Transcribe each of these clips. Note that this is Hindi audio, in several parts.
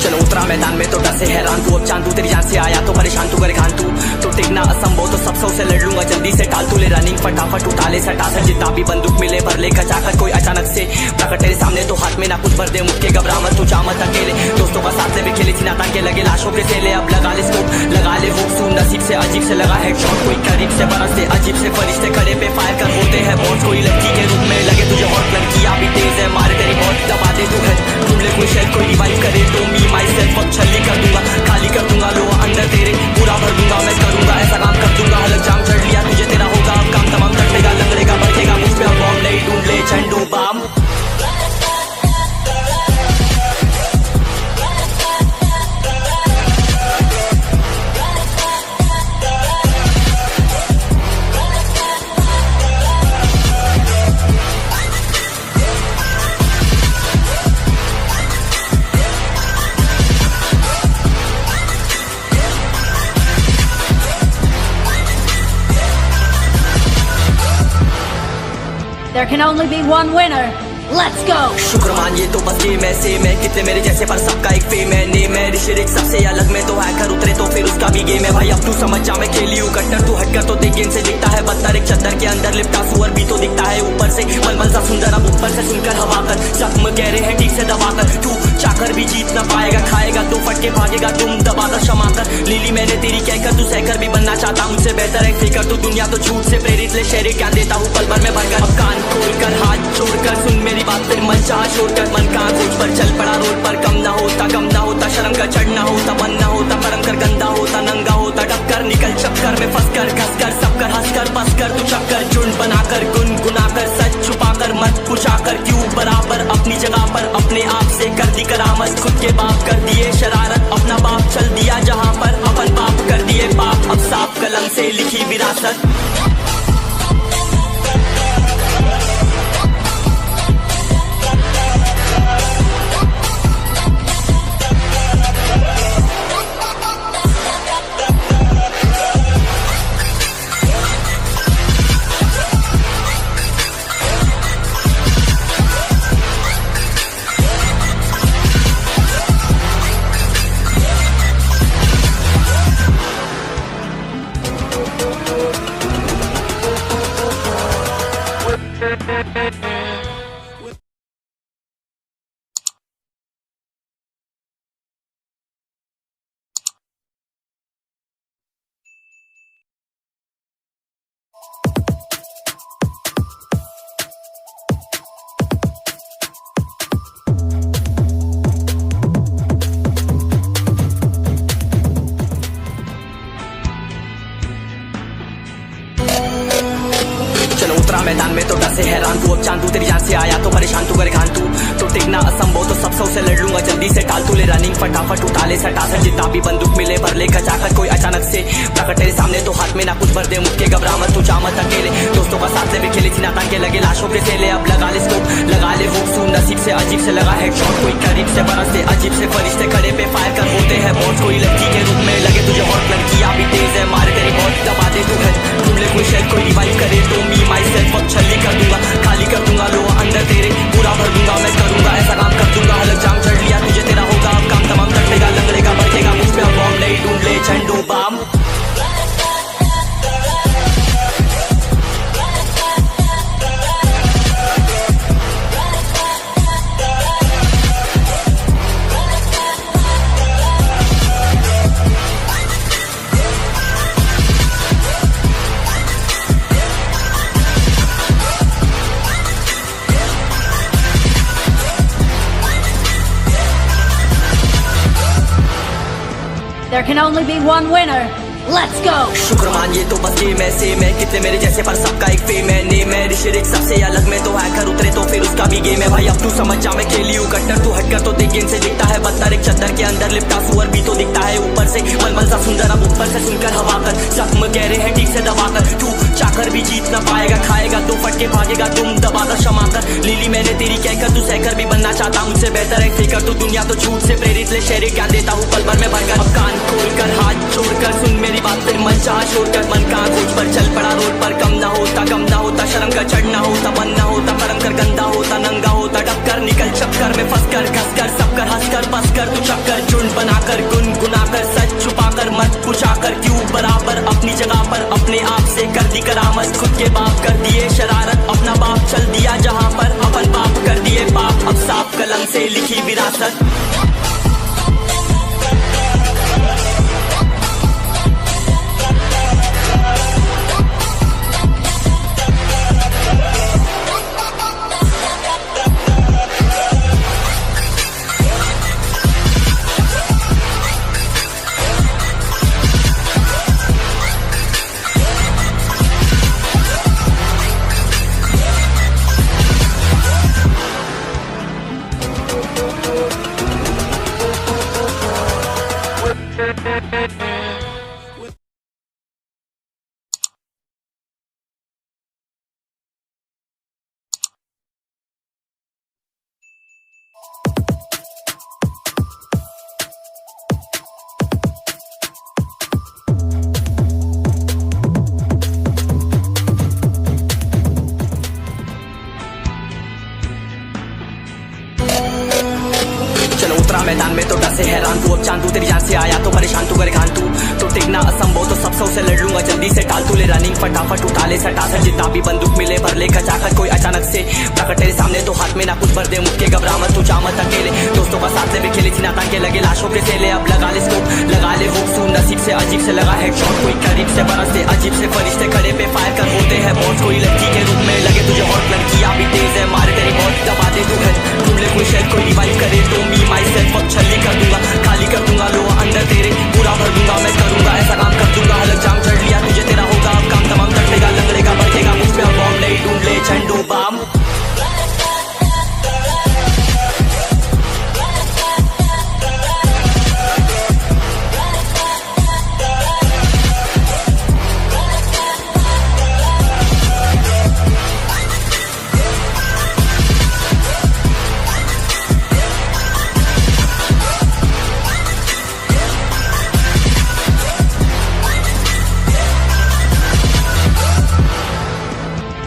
चलो उतरा मैदान में तो डर से हैरान तू, अब चांदू तेरी जान से आया तो परेशान तू करे घान तू तो टिकना असंभव तो सब सौ से लड़ लूंगा जल्दी से टाल तू ले रनिंग फटाफट उठा ले सटा सर जितना भी बंदूक मिले भर ले खचाकर कोई अचानक से प्रकट तेरे सामने तो हाथ में ना कुछ भर दे मुक्के घबरा मत तू जा मत अकेले दोस्तों का साथ से भी खेली थी ना ताकि लगे लाशों के सेले अब लगा ले स्कोप लगा ले वो सून नसीब से अजीब से लगा हेडशॉट कोई करीब से बरसते अजीब से फरिश्ते खड़े पे फायर कर बोलते हैं बॉस कोई लड़की के रूप में लगे तुझे हॉट लड़कियां भी तेज है मारे तेरी बहुत दबा दे तू है ढूंढ ले कोई शेर कोई रिवाइव करे तो मी माई सेल्फ अब छल्ली कर दूंगा खाली कर दूंगा लो अंदर तेरे पूरा भर दूंगा मैं करूंगा ऐसा काम कर दूंगा हलक जाम चढ़ लिया तुझे तेरा होगा अब काम तमाम तटेगा लंगड़ेगा बढ़ेगा मुझ पे अब बॉम्ब नहीं ढूंढ ले Zandu balm There can only be one winner. Let's go. शुक्र मानिए तो बस गेम ऐसे मैं कितने मेरे जैसे पर सबका एक फेम है नेम है ऋषिक सबसे अलग में तो हैकर उतरे तो फिर उसका भी गेम है भाई अब तू समझ जा मैं खेली हूँ कट्टर तू हटकर तो देख गेम से दिखता है बदतर एक चद्दर के अंदर लिपटा सुअर भी तो दिखता है ऊपर से मलमल सा सुंदर अब ऊपर से सुनकर हवा कर जख्म कह रहे हैं ठीक से दबा कर तू चाकर भी जीत ना पाएगा खाएगा दो फटके भागेगा तुम दबाकर क्षमा कर लीली मैंने तेरी कहकर तू सहकर भी बनना चाहता मुझसे बेहतर है फेकर तू दुनिया तो झूठ से प्रेरित ले शेरे क्या देता हूँ पल भर में भरकर अब कान खोलकर हाथ छोड़कर सुन मेरी बात फिर मन चाह छोड़कर मन कहाँ खोज पर चल पड़ा रोड पर कम ना होता शर्म कर चढ़ना होता मन ना होता परम कर गंदा होता नंगा होता टक्कर निकल चक्कर में फंस कर घस कर सब कर हंस कर बस कर तू चक्कर झुंड बनाकर गुनगुनाकर सच छुपाकर मत पूछाकर क्यों बराबर अपनी जगह पर अपने आप से कर दी करामत खुद के बाप कर दिए शरारत अपना बाप चल दिया जहाँ पर अपन बाप कर दिए बाप अब साफ कलम से लिखी विरासत उतरा मैदान में तो डर से हैरान तू अब चांदू तेरी जान से आया तो परेशान तू करे घान तू तो टिकना असंभव तो सब सौ से लड़ लूंगा जल्दी से टाल तू ले रनिंग फटाफट उठा ले सटा सर जितना भी बंदूक मिले भर ले खचाकर कोई अचानक से प्रकट तेरे सामने तो हाथ में ना कुछ भर दे मुक्के घबरा मत तू जा मत अकेले दोस्तों का साथ से भी खेली थी ना ताकि लगे लाशों के सेले अब लगा ले स्कोप लगा ले वो सून नसीब से अजीब से लगा हेडशॉट कोई करीब से बरसते अजीब से फरिश्ते खड़े पे फायर कर बोलते हैं बॉस कोई लड़की के रूप में लगे तुझे हॉट लड़कियां भी तेज है मारे तेरी बहुत दबा दे तू है ढूंढ ले कोई शेर कोई रिवाइव करे तो मी माई सेल्फ अब छल्ली कर दूंगा खाली कर दूंगा लो अंदर तेरे पूरा भर दूंगा मैं करूंगा ऐसा काम कर दूंगा हलक जाम चढ़ लिया तुझे तेरा होगा अब काम तमाम तटेगा लंगड़ेगा बढ़ेगा मुझ पे अब बॉम्ब नहीं ढूंढ ले Zandu balm There can only be one winner. Let's go. शुक्र मानिए तो बस गेम ऐसे मैं कितने मेरे जैसे पर सबका एक फेम है नेम है ऋषिक सबसे अलग में तो हैकर उतरे तो फिर उसका भी गेम है भाई अब तू समझ जा मैं खेली हूँ कट्टर तू हटकर तो देख गेम से दिखता है बदतर एक चद्दर के अंदर लिपटा सुअर भी तो दिखता है ऊपर से मलमल सा सुंदर अब ऊपर से सुनकर हवा कर जख्म कह रहे हैं ठीक से दबा कर तू चाकर भी जीत ना पाएगा खाएगा दो फटके भागेगा तुम दबाकर क्षमा कर लीली मैंने तेरी कहकर तू सहकर भी बनना चाहता मुझसे बेहतर है फेकर तू दुनिया तो झूठ से प्रेरित ले शेरे क्या देता हूँ पल भर में भरकर अब कान खोलकर हाथ छोड़कर सुन मेरी मेरी बात फिर मन चाह छोड़ कर मन का खोज पर चल पड़ा रोड पर कम ना होता शर्म का चढ़ना होता मन ना होता कर्म कर गंदा होता नंगा होता डबकर निकल चक्कर में फंस कर घस कर सब कर हंस कर बस कर तू चक्कर झुंड बनाकर गुनगुनाकर सच छुपाकर मत पूछाकर क्यों बराबर अपनी जगह पर अपने आप से कर दी करामत खुद के बाप कर दिए शरारत अपना बाप चल दिया जहाँ पर अपन बाप कर दिए बाप अब साफ कलम से लिखी विरासत मैदान में तो डर से हैरान तू अब चांद तू तेरी जान से आया तो परेशान तू करे खान तू तो टिकना असंभव तो सब से लड़ लूंगा जल्दी से टाल तू ले रनिंग फटाफट उठा ले सटा सर जितना भी बंदूक मिले भर ले खचाकर कोई अचानक से प्रकट तेरे सामने तो हाथ में ना कुछ भर दे मुक्के घबरा मत तू जा मत अकेले दोस्तों का साथ ले भी खेली थी ना ताकि लगे लाशों के सेले अब लगा ले स्कोप लगा ले हुक सू नसीब से अजीब से लगा हेडशॉट कोई करीब से बरसते अजीब से फरिश्ते खड़े पे फायर कर होते हैं बहुत कोई लड़की के रूप में लगे तुझे हॉट लड़कियां भी तेज है मारे तेरी बहुत दबा दे तू है ढूंढ ले कोई शायद कोई रिवाइव करे तो मी माई सेल्फ अब छल्ली कर दूंगा खाली कर दूंगा लो अंदर तेरे पूरा भर दूंगा मैं करूंगा ऐसा काम कर दूंगा अलग जाम चढ़ लिया तुझे तेरा होगा अब काम तमाम तड़पेगा लंगड़ेगा बढ़ेगा मुझ पे अब बॉम्ब नहीं ढूंढ ले Zandu balm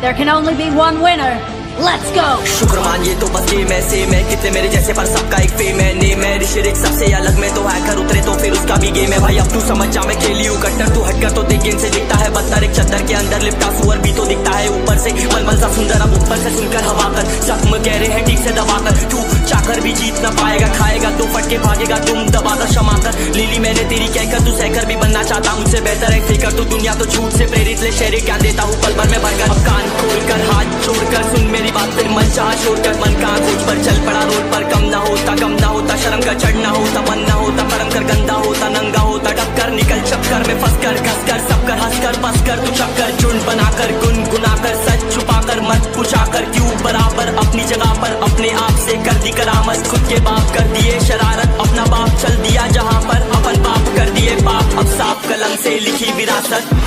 There can only be one winner. Let's go. शुक्र मानिए तो बस गेम ऐसे मैं कितने मेरे जैसे पर सबका एक फेम है नेम है ऋषिरिक सबसे अलग में तो हैकर उतरे तो फिर उसका भी गेम है भाई अब तू समझ जा मैं खेली हूँ कट्टर तू हटकर तो देख गेम से दिखता है बदतर एक चद्दर के अंदर लिपटा सुअर भी तो दिखता है ऊपर से मलमल सा सुंदर अब ऊपर से सुनकर हवा कर जख्म कह रहे हैं ठीक से दबाकर तू चाकर भी जीत न पाएगा खाएगा तो फटके भागेगा तुम दबाकर क्षमाकर लीली मैंने तेरी कहकर तू सहकर भी बनना चाहता मुझसे बेहतर है फेकर तू दुनिया तो झूठ से प्रेरित ले शेरे ज्ञान देता हूँ पल भर में भरकर अब कान खोलकर हाथ छोड़कर सुन मेरी बात फिर मन चाह छोड़कर मन का खोज पर चल पड़ा रोड पर कम ना होता शर्म का चढ़ना होता मन ना होता कर्म कर गंदा होता नंगा होता डबकर निकल चक्कर में फंस कर घस कर सब कर हंस कर बस कर तू चक्कर झुंड बनाकर गुनगुनाकर सच छुपाकर मत पूछाकर क्यों बराबर अपनी जगह पर अपने आप से कर दी करामत खुद के बाप कर दिए शरारत अपना बाप चल दिया जहाँ पर अपन बाप कर दिए बाप अब साफ कलम से लिखी विरासत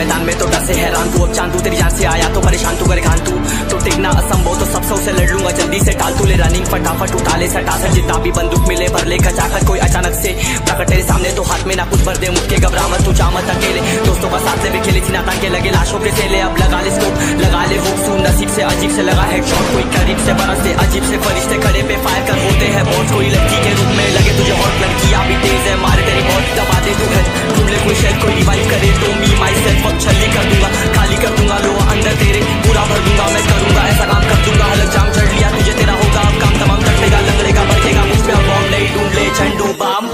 मैदान में तो डर से हैरान तू अब चांद तू तेरी जान से आया तो परेशान तू करे खान तू तो टिकना असंभव तो सब से लड़ लूंगा जल्दी से टाल तू ले रनिंग फटाफट उठा ले सटा सर जितना भी बंदूक मिले भर ले खचाकर कोई अचानक से प्रकट तेरे सामने तो हाथ में ना कुछ भर दे मुक्के घबरा मत तू जा मत अकेले दोस्तों का साथ ले भी खेली थी ना ताकि लगे लाशों के सेले अब लगा ले स्कोप लगा ले हुक सू नसीब से अजीब से लगा हेडशॉट कोई करीब से बरसते अजीब से फरिश्ते खड़े पे फायर कर होते हैं बहुत कोई लड़की के रूप में लगे तुझे हॉट लड़कियां भी तेज है मारे तेरी बहुत दबा दे तू है ले कोई शायद कोई रिवाइव करे तो मी माई सेल्फ अब छली कर दूंगा, खाली कर दूंगा लो अंदर तेरे, पूरा भर दूंगा मैं करूंगा ऐसा काम कर दूंगा। हलक जाम चढ़ लिया तुझे तेरा होगा अब काम तमाम, तड़पेगा लंगड़ेगा भड़केगा मुझ पे अब बॉम्ब नहीं ढूंढ ले Zandu balm.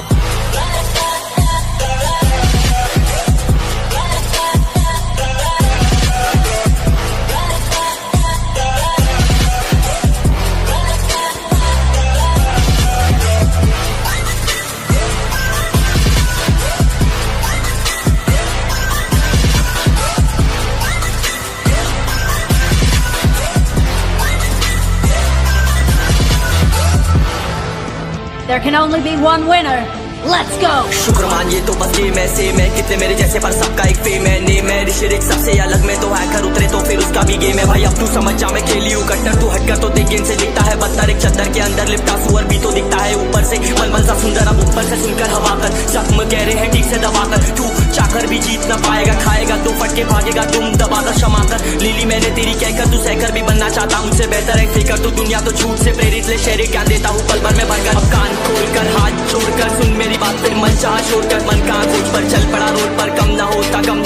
There can only be one winner. Let's go! शुक्रमान ये तो बस गेम ऐसे मैं कितने मेरे जैसे पर सबका एक फेम है नेम है ऋषिरिक सबसे अलग में तो हैकर उतरे तो फिर उसका भी गेम है भाई अब तू समझ जा मैं खेली हूँ कट्टर तू हटकर तो देख गेम से दिखता है बदतर एक चद्दर के अंदर लिपटा सुअर भी तो दिखता है ऊपर से मलमल सा सुंदर अब ऊपर से सुनकर हवा कर जख्म कह रहे हैं ठीक से दबाकर तू चाकर भी जीत न पाएगा खाएगा तो फटके भागेगा तुम दबाकर क्षमाकर लीली मैंने तेरी कहकर तू सहकर भी बनना चाहता मुझसे बेहतर है फेकर तू दुनिया तो झूठ से प्रेरित ले शेरे ज्ञान देता हूँ पल भर में भरकर अब कान खोलकर हाथ जोड़कर सुन मेरी बात फिर मन चाह छोड़कर मन का खोज पर चल पड़ा रोड पर कम ना होता कम